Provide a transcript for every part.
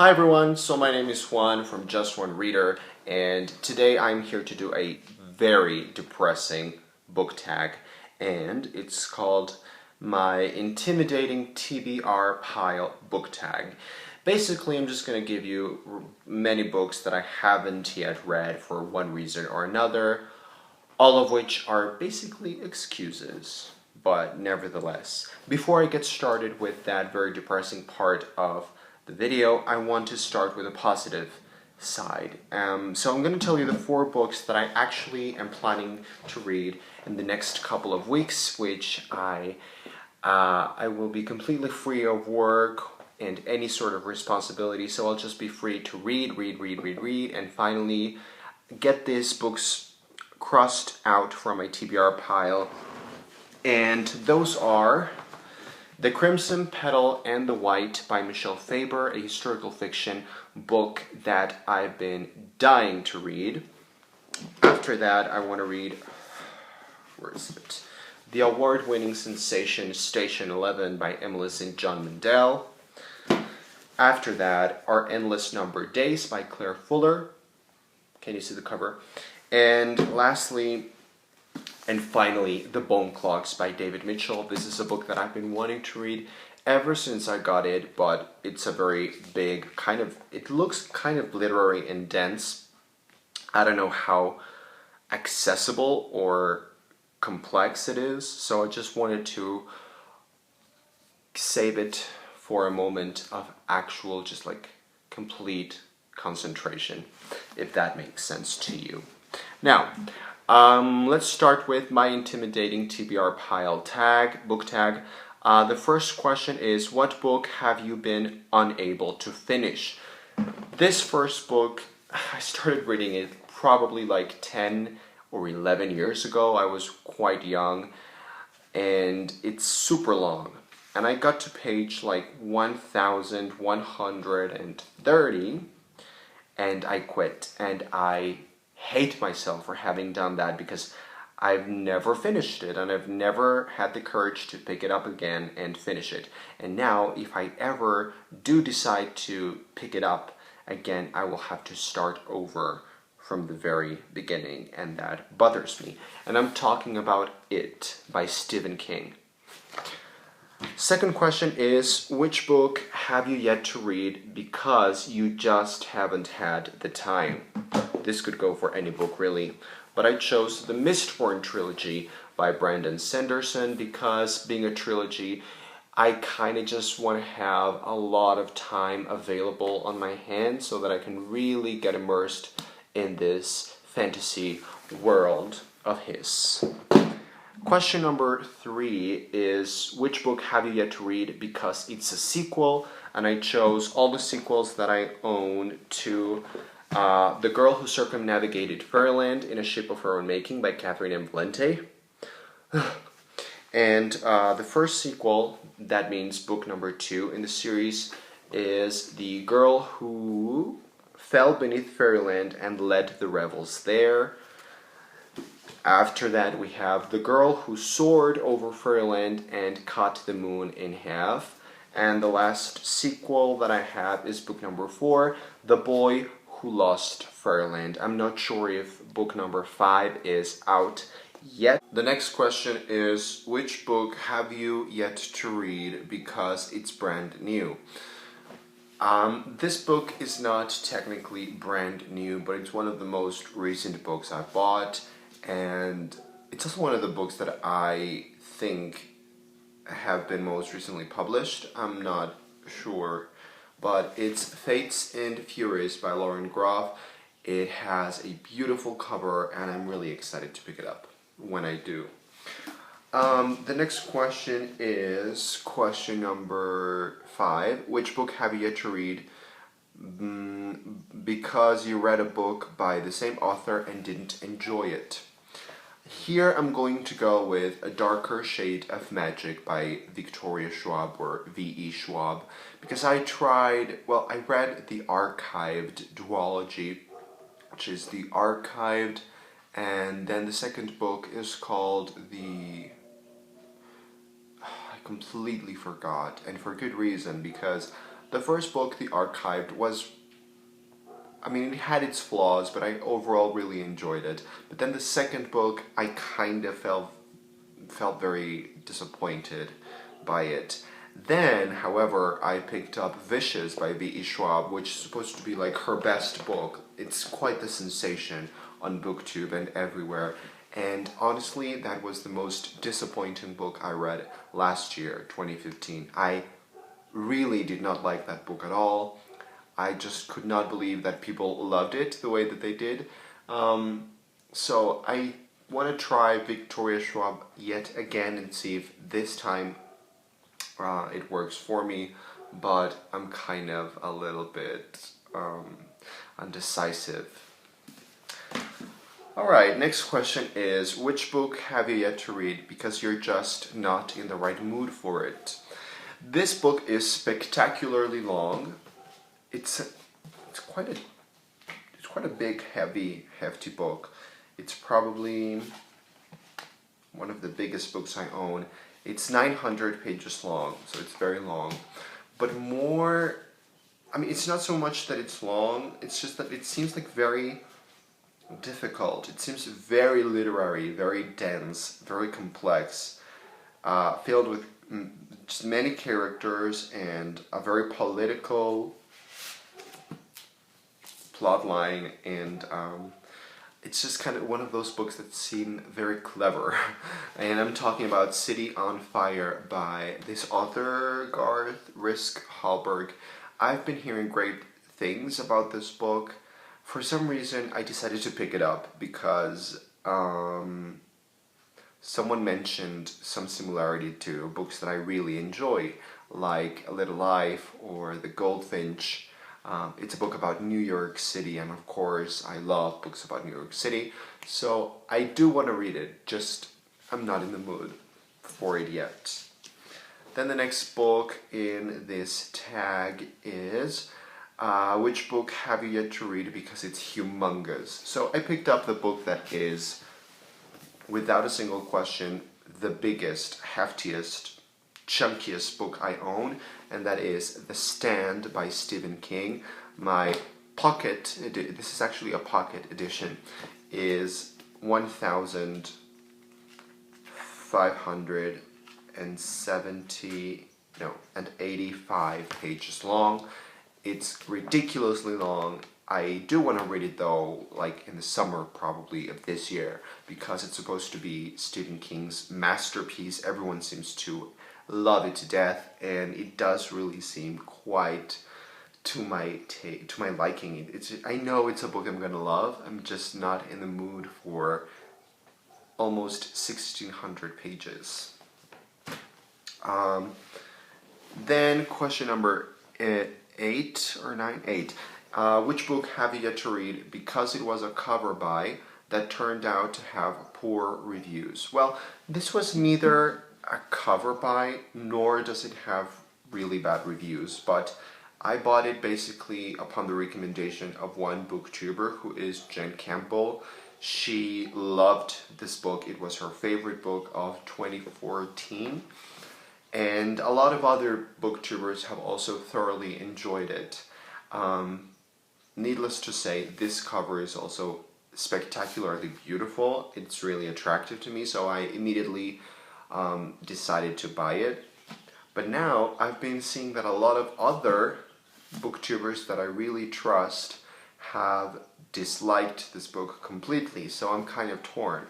Hi everyone, so my name is Juan from Just One Reader, and today I'm here to do a very depressing book tag, and it's called my Intimidating TBR Pile book tag. Basically, I'm just going to give you many books that I haven't yet read for one reason or another, all of which are basically excuses. But nevertheless, before I get started with that very depressing part of the video, I want to start with a positive side. So I'm going to tell you the 4 books that I actually am planning to read in the next couple of weeks, which I will be completely free of work and any sort of responsibility, so I'll just be free to read, and finally get these books crossed out from my TBR pile. And those are The Crimson Petal and the White by Michelle Faber, a historical fiction book that I've been dying to read. After that, I want to read, where is it? The award-winning sensation Station 11 by Emily St. John Mandel. After that, Our Endless Numbered Days by Claire Fuller. Can you see the cover? And lastly, and finally, The Bone Clocks by David Mitchell. This is a book that I've been wanting to read ever since I got it, but it's a very big, it looks kind of literary and dense. I don't know how accessible or complex it is, so I just wanted to save it for a moment of actual, just like complete concentration, if that makes sense to you. Now, let's start with my intimidating TBR pile book tag. The first question is, what book have you been unable to finish? This first book, I started reading it probably like 10 or 11 years ago. I was quite young, and it's super long. And I got to page like 1130, and I quit, and I hate myself for having done that because I've never finished it, and I've never had the courage to pick it up again and finish it. And now, if I ever do decide to pick it up again, I will have to start over from the very beginning, and that bothers me. And I'm talking about It by Stephen King. Second question is, which book have you yet to read because you just haven't had the time? This could go for any book really, but I chose the Mistborn trilogy by Brandon Sanderson because, being a trilogy, I kind of just want to have a lot of time available on my hands so that I can really get immersed in this fantasy world of his. Question number 3 is, which book have you yet to read because it's a sequel? And I chose all the sequels that I own to The Girl Who Circumnavigated Fairyland in a Ship of Her Own Making by Catherine M. Valente. And the first sequel, that means book number 2 in the series, is The Girl Who Fell Beneath Fairyland and Led the Revels There. After that, we have The Girl Who Soared Over Fairyland and Cut the Moon in Half. And the last sequel that I have is book number 4, The Boy Who Lost Fairyland. I'm not sure if book number 5 is out yet. The next question is, which book have you yet to read because it's brand new? This book is not technically brand new, but it's one of the most recent books I've bought. And it's also one of the books that I think have been most recently published. I'm not sure, but it's Fates and Furies by Lauren Groff. It has a beautiful cover, and I'm really excited to pick it up when I do. The next question is question number 5. Which book have you yet to read because you read a book by the same author and didn't enjoy it? Here I'm going to go with A Darker Shade of Magic by Victoria Schwab, or V.E. Schwab, because I read the archived duology, which is the archived, and then the second book is called I completely forgot, and for good reason, because The first book, The Archived, was, I mean, it had its flaws, but I overall really enjoyed it. But then the second book, I kind of felt very disappointed by it. Then, however, I picked up Vicious by V.E. Schwab, which is supposed to be like her best book. It's quite the sensation on BookTube and everywhere. And honestly, that was the most disappointing book I read last year, 2015. I really did not like that book at all. I just could not believe that people loved it the way that they did. So I want to try Victoria Schwab yet again and see if this time it works for me, but I'm kind of a little bit undecisive. Alright, next question is, which book have you yet to read because you're just not in the right mood for it? This book is spectacularly long. It's quite a big, hefty book. It's probably one of the biggest books I own. It's 900 pages long, so it's very long. But more, I mean, it's not so much that it's long, it's just that it seems like very difficult. It seems very literary, very dense, very complex, filled with just many characters and a very political plot line, and it's just kind of one of those books that seem very clever. And I'm talking about City on Fire by this author, Garth Risk Hallberg. I've been hearing great things about this book. For some reason, I decided to pick it up because someone mentioned some similarity to books that I really enjoy, like A Little Life or The Goldfinch. It's a book about New York City, and of course I love books about New York City, so I do want to read it, just I'm not in the mood for it yet. Then the next book in this tag is which book have you yet to read because it's humongous. So I picked up the book that is, without a single question, the biggest, heftiest, chunkiest book I own, and that is The Stand by Stephen King. My pocket, this is actually a pocket edition, is 1,585 pages long. It's ridiculously long. I do want to read it though, like in the summer probably of this year, because it's supposed to be Stephen King's masterpiece. Everyone seems to love it to death, and it does really seem quite to my liking. I know it's a book I'm gonna love. I'm just not in the mood for almost 1,600 pages. Then question number 8 or 9? 8. Which book have you yet to read because it was a cover by that turned out to have poor reviews? Well, this was neither a cover by nor does it have really bad reviews, but I bought it basically upon the recommendation of one booktuber who is Jen Campbell. She loved this book. It was her favorite book of 2014. And a lot of other booktubers have also thoroughly enjoyed it. Needless to say, this cover is also spectacularly beautiful. It's really attractive to me, so I immediately decided to buy it. But now I've been seeing that a lot of other booktubers that I really trust have disliked this book completely, so I'm kind of torn.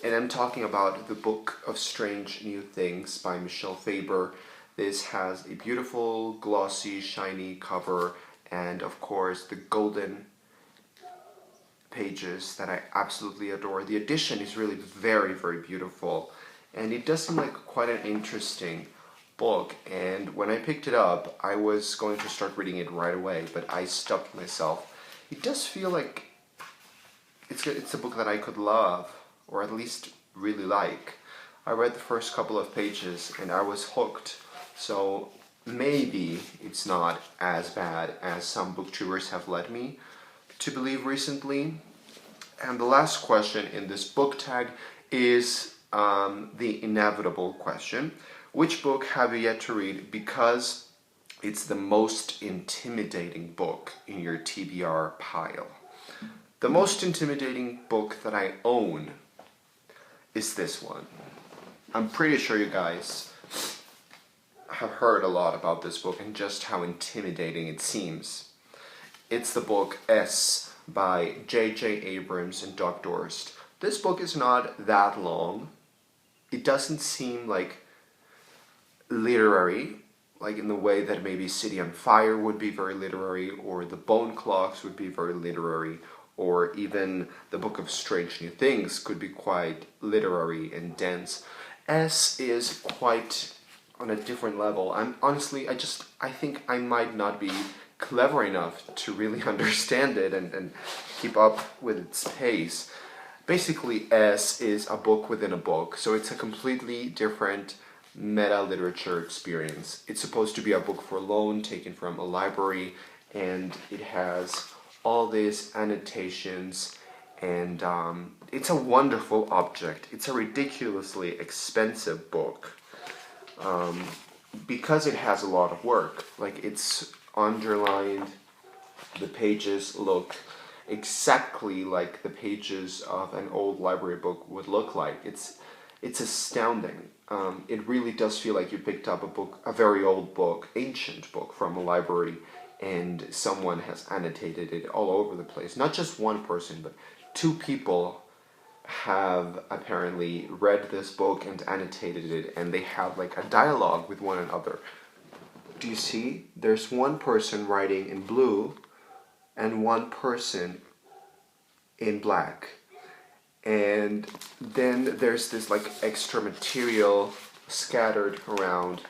And I'm talking about The Book of Strange New Things by Michelle Faber. This has a beautiful, glossy, shiny cover, and of course the golden pages that I absolutely adore. The edition is really very, very beautiful, and it does seem like quite an interesting book. And when I picked it up, I was going to start reading it right away, but I stopped myself. It does feel like it's a book that I could love, or at least really like. I read the first couple of pages and I was hooked, so maybe it's not as bad as some booktubers have led me to believe recently. And the last question in this book tag is the inevitable question. Which book have you yet to read because It's the most intimidating book in your TBR pile. The most intimidating book that I own is this one. I'm pretty sure you guys have heard a lot about this book and just how intimidating it seems. It's the book S by J.J. Abrams and Doug Dorst. This book is not that long. It doesn't seem like literary, like in the way that maybe City on Fire would be very literary, or The Bone Clocks would be very literary, or even the Book of Strange New Things could be quite literary and dense. S is quite on a different level. I think I might not be clever enough to really understand it and keep up with its pace. Basically, S is a book within a book, so it's a completely different meta-literature experience. It's supposed to be a book for loan taken from a library, and it has all these annotations, and it's a wonderful object. It's a ridiculously expensive book because it has a lot of work. Like, it's underlined, the pages look exactly like the pages of an old library book would look like. It's astounding. It really does feel like you picked up a very old book, ancient book from a library, and someone has annotated it all over the place. Not just one person, but two people have apparently read this book and annotated it, and they have like a dialogue with one another. Do you see? There's one person writing in blue and one person in black. And then there's this like extra material scattered around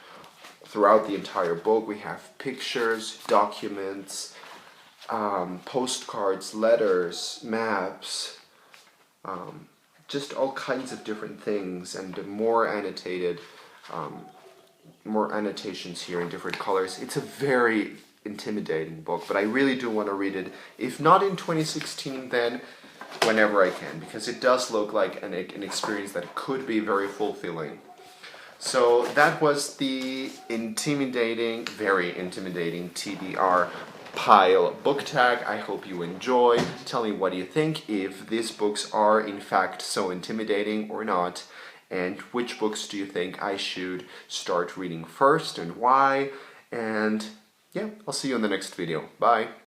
throughout the entire book. We have pictures, documents, postcards, letters, maps, just all kinds of different things, and more annotations here in different colors. It's a very intimidating book, but I really do want to read it. If not in 2016, then whenever I can, because it does look like an experience that could be very fulfilling. So that was the very intimidating TBR pile book tag. I hope you enjoy. Tell me what you think, if these books are in fact so intimidating or not, and which books do you think I should start reading first and why. And yeah, I'll see you in the next video. Bye.